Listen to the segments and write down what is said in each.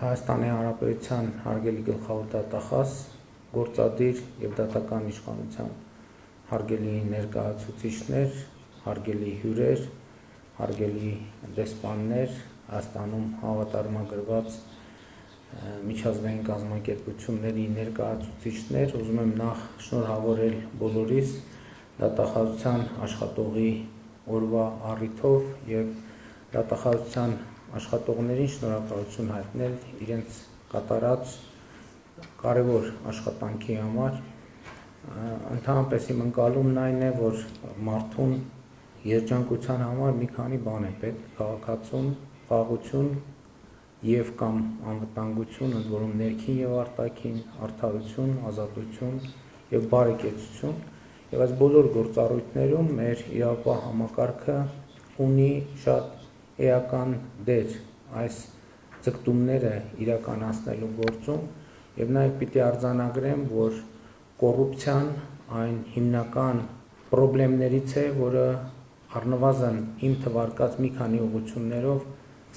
Հայաստանի Հանրապետության հարգելի գլխավոր դատախազ, գործադիր և դատական իշխանության հարգելի ներկայացուցիչներ, հարգելի հյուրեր, հարգելի դեսպաններ, Հայաստանում հավատարմագրված միջազգային կազմակերպությունների ներկայացուցիչներ, ուզում եմ նախ շնորհավորել բոլորիս դատախազության աշխատողի օրվա առիթով և դատախազության աշխատողներին շնորհակալություն հայտնել իրենց կատարած կարևոր աշխատանքի համար։ Ընդհանրապես իմ ընկալումն այն է, որ մարդուն երջանկության համար մի քանի բան է պետք՝ քաղաքացում, խաղաղություն և կամ անվտանգություն, ընդ որում ներքին և արտաքին, արդարություն, ազատություն և բարեկեցություն, և այս բոլոր գործառույթներում մեր իրավապահ համակարգը ունի շատ էական դեր այս ձգտումները իրականացնելու գործում, և նաև պիտի արձանագրեմ, որ կոռուպցիան այն հիմնական պրոբլեմներից է, որը առնվազն իմ թվարկած մի քանի ուղղություններով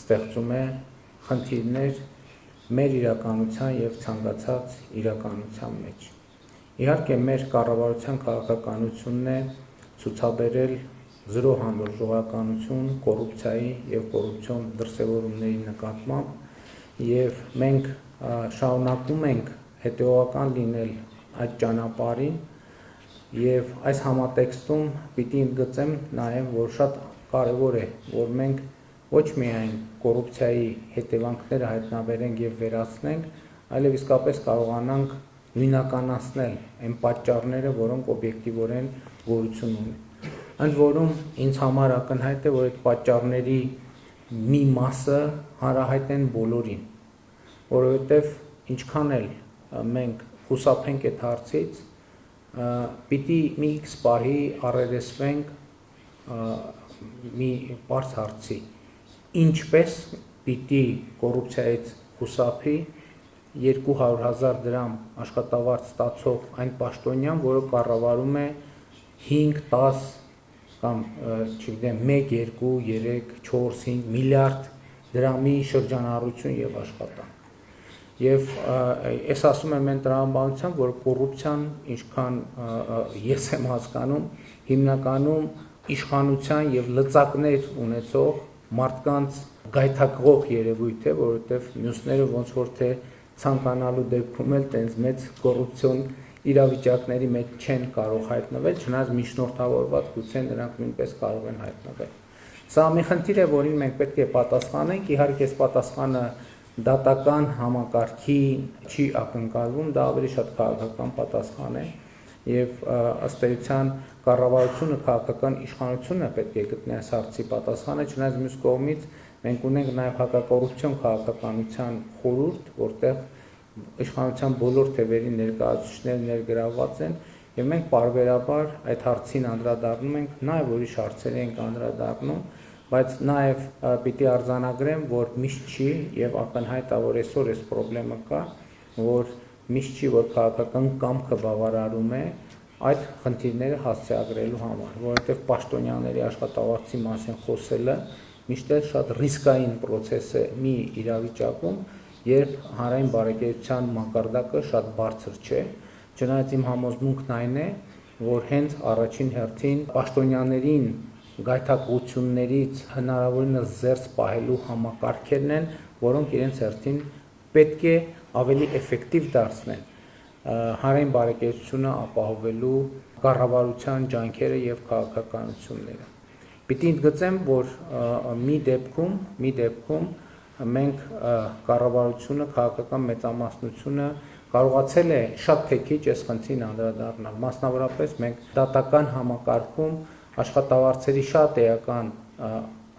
ստեղծում է խնդիրներ մեր իրականության և ցանկացած իրականության մեջ։ Իհարկե, մեր կառավարության քաղաքականությունն է ցուցաբերել զրո հանդուրժողականություն կոռուպցիայի և կոռուպցիոն դրսևորումների նկատմամբ, և մենք շարունակում ենք հետևողական լինել այդ ճանապարհին, և այս համատեքստում պիտի ընդգծեմ նաև, որ շատ կարևոր է, որ մենք ոչ միայն կոռուպցիայի հետևանքները հայտնաբերենք և վերացնենք, այլև իսկապես կարողանանք նույնականացնել այն պատճառները, որոնք օբյեկտիվորեն գոյություն ունեն։ Ընդ որում ինձ համար ակնհայտ է, որ այդ պատճառների մի մասը հանրահայտ են բոլորին, որովհետև ինչքան էլ մենք խուսափենք այդ հարցից, պիտի մի X պահի առերեսվենք մի պարզ հարցի. ինչպես պիտի կոռուպցիայից խուսափի 200,000 դրամ աշխատավարձ ստացող այն պաշտոնյան, որը կառավարում է 5, 10 կամ չգիտեմ 1, 2, 3, 4, 5 միլիարդ դրամի շրջանառություն և աշխատանք։ Եվ ես ասում եմ այն տրամաբանությամբ, որ կոռուպցիան, ինչքան ես եմ հասկանում, հիմնականում իշխանության և լծակներ ունեցող մարդկանց գայթակղող երևույթ է, որովհետև մյուսները ոնց որ թե ցանկանալու դեպքում էլ տենց մեծ կոռուպցիոն իրավիճակների մեջ չեն կարող հայտնվել, չնայած միջնորդավորված գուցե նրանք նույնպես կարող են հայտնվել։ Սա մի խնդիր է, որին մենք պետք է պատասխանենք, իհարկե այս պատասխանը դատական համակարգի չի ակնկալվում, դա ավելի շատ քաղաքական պատասխան է, և ըստ էության կառավարությունը, քաղաքական իշխանությունը պետք է գտնի այս հարցի պատասխանը, չնայած մյուս կողմից մենք ունենք նաև հակակոռուպցիոն քաղաքականության խորհուրդ, որտեղ իշխանության բոլոր թևերի ներկայացուցիչները ներգրավված են, և մենք պարբերաբար այդ հարցին անդրադառնում ենք, նաև ուրիշ հարցերի ենք անդրադառնում, բայց նաև պիտի արձանագրեմ, որ միշտ չի և ակնհայտ է, որ այսօր այս պրոբլեմը կա, որ միշտ չի, որ քաղաքական կամքը բավարարում է այդ խնդիրները հասցեագրելու համար, որովհետև պաշտոնյաների աշխատավարձի մասին խոսելը միշտ էլ շատ ռիսկային պրոցես է մի իրավիճակում, երբ հանրային բարեկեցության մակարդակը շատ բարձր չէ, չնայած իմ համոզմունքն այն է, որ հենց առաջին հերթին պաշտոնյաներին գայթակղություններից հնարավորինս զերծ պահելու համակարգերն են, որոնք իրենց հերթին պետք է ավելի էֆեկտիվ դարձնեն հանրային բարեկեցությունը ապահովելու կառավարության ջանքերը և քաղաքականությունները։ Պիտի ընդգծեմ, որ մի դեպքում մենք կառավարությունը, քաղաքական մեծամասնությունը կարողացել է շատ թե քիչ այս խնդրին անդրադառնալ։ Մասնավորապես մենք դատական համակարգում աշխատավարձերի շատ էական,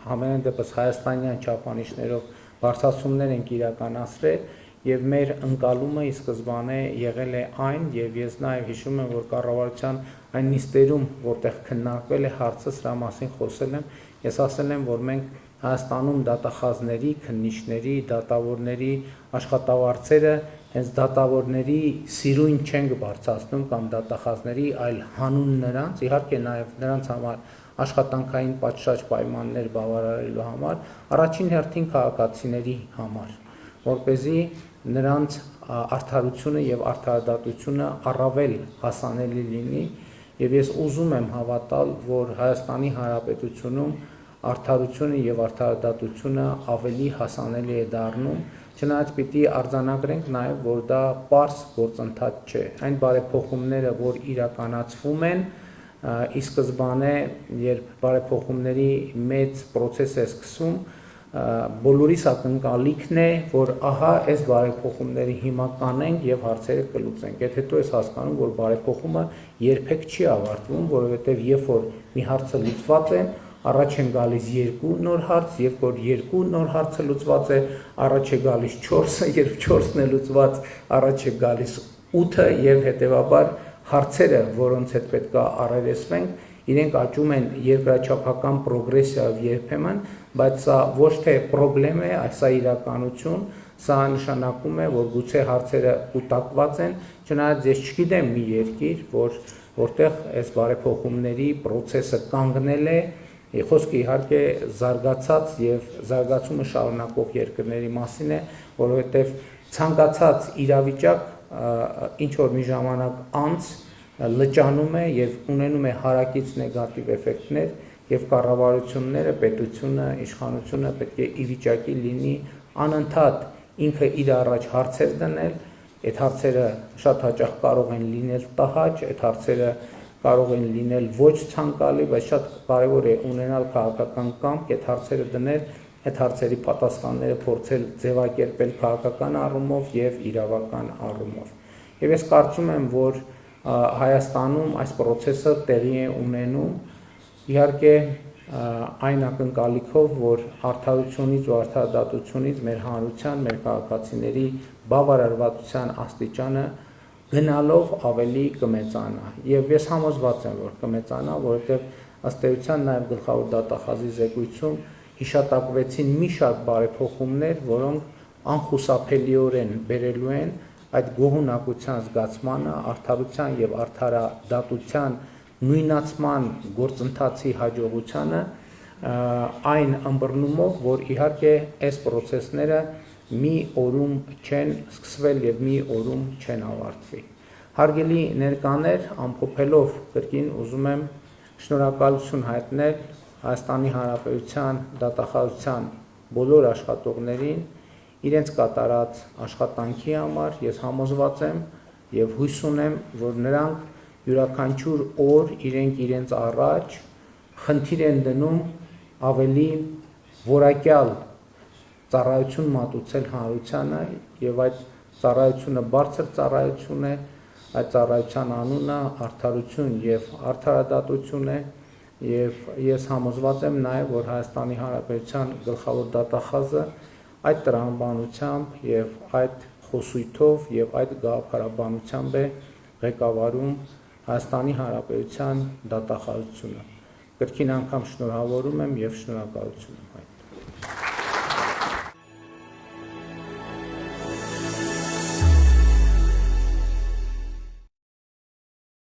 համենայն դեպս հայաստանյան չափանիշներով բարձրացումներ ենք իրականացրել, և մեր ընկալումը ի սկզբանե եղել է այն, և ես նաև հիշում եմ, որ կառավարության այն նիստերում, որտեղ քննարկվել է հարցը, սրա մասին խոսել եմ, ես ասել եմ, որ մենք Հայաստանում դատախազների, քննիչների, դատավորների աշխատավարձերը հենց դատավորների սիրուն չենք բարձրացնում կամ դատախազների, այլ հանուն նրանց, իհարկե նաև նրանց համար աշխատանքային պատշաճ պայմաններ բավարարելու համար, առաջին հերթին քաղաքացիների համար, որպեսզի նրանց արդարությունը եւ արդարադատությունը առավել հասանելի լինի եւ ես ուզում եմ հավատալ, որ Հայաստանի Հանրապետությունում արդարությունը եւ արդարադատությունը ավելի հասանելի է դառնում, չնայած պիտի արձանագրենք նաեւ, որ դա պարզ գործընթաց չէ։ Այն բարեփոխումները, որ իրականացվում են, ի սկզբանե, երբ բարեփոխումների մեծ process է սկսում, բոլորիս ակնկալիքն է, որ ահա այս բարեփոխումների հիմա կանենք եւ հարցերը կլուծենք։ Այդ հետո ես հասկանում, որ բարեփոխումը երբեք չի ավարտվում, որովհետեւ երբ որ մի հարցը լուծված է, առաջ են գալիս 2 նոր հարց, երբ որ 2 նոր հարցը լուծված է, առաջ է գալիս 4-ը, երբ 4-ն է լուծված, առաջ է գալիս 8-ը եւ հետեւաբար հարցերը, որոնց հետ պետք է առերեսվենք, իրենք աճում են երկրաչափական պրոգրեսիայով երբեմն, բայց սա ոչ թե խնդրեմ է, սա իրականություն, սա նշանակում է, որ գուցե հարցերը կուտակված են, չնայած ես չգիտեմ մի երկիր, որտեղ այս բարեփոխումների process-ը կանգնել է, խոսքը իհարկե զարգացած եւ զարգացումը շարունակող երկրների մասին է, որովհետեւ ցանկացած իրավիճակ ինչ որ մի ժամանակ անց լճանում է եւ ունենում է հարակից նեգատիվ էֆեկտներ եւ կառավարությունները, պետությունը, իշխանությունը պետք է ի վիճակի լինի անընդհատ ինքը իր առաջ հարցեր դնել, այդ հարցերը շատ հաճախ կարող են լինել տհաճ, այդ հարցերը կարող են լինել ոչ ցանկալի, բայց շատ կարեւոր է ունենալ քաղաքական կամք, այդ հարցերը դնել, այդ հարցերի պատասխանները փորձել ձևակերպել քաղաքական առումով եւ իրավական առումով։ Եվ ես կարծում եմ, որ Հայաստանում այս process-ը տեղի է ունենում, իհարկե այն ակնկալիքով, որ արդարությունից ու արդարադատությունից մեր հանրության, մեր քաղաքացիների բավարարվածության աստիճանը գնալով ավելի կմեծանա։ Եվ ես համոզված եմ, որ կմեծանա, որովհետև ըստ էության նաև գլխավոր դատախազի զեկույցում հիշատակվեցին մի շարք բարեփոխումներ, որոնք անխուսափելիորեն բերելու են այդ գոհունակության զգացմանը, արդարության եւ արդարադատության նույնացման գործընթացի հաջողությանը, այն ըմբռնումով, որ իհարկե այս process-ները մի օրում չեն սկսվել եւ մի օրում չեն ավարտվի։ Հարգելի ներկաներ, ամփոփելով կրկին ուզում եմ շնորհակալություն հայտնել Հայաստանի Հանրապետության դատախազության բոլոր աշխատողներին իրենց կատարած աշխատանքի համար ես համոզված եմ եւ հույս ունեմ, որ նրանք յուրաքանչյուր օր իրենց առաջ խնդիր են դնում ավելի որակյալ ծառայություն մատուցել հանրությանը եւ այդ ծառայությունը բարձր ծառայություն է, այդ ծառայության անունը արդարություն եւ արդարադատություն է եւ ես համոզված եմ նաեւ, որ Հայաստանի Հանրապետության գլխավոր դատախազը այդ տրամաբանությամբ եւ այդ խոսույթով եւ այդ գաղափարաբանությամբ է ղեկավարում Հայաստանի Հանրապետության դատախազությունը։ Կրկին անգամ շնորհավորում եմ եւ շնորհակալություն եմ։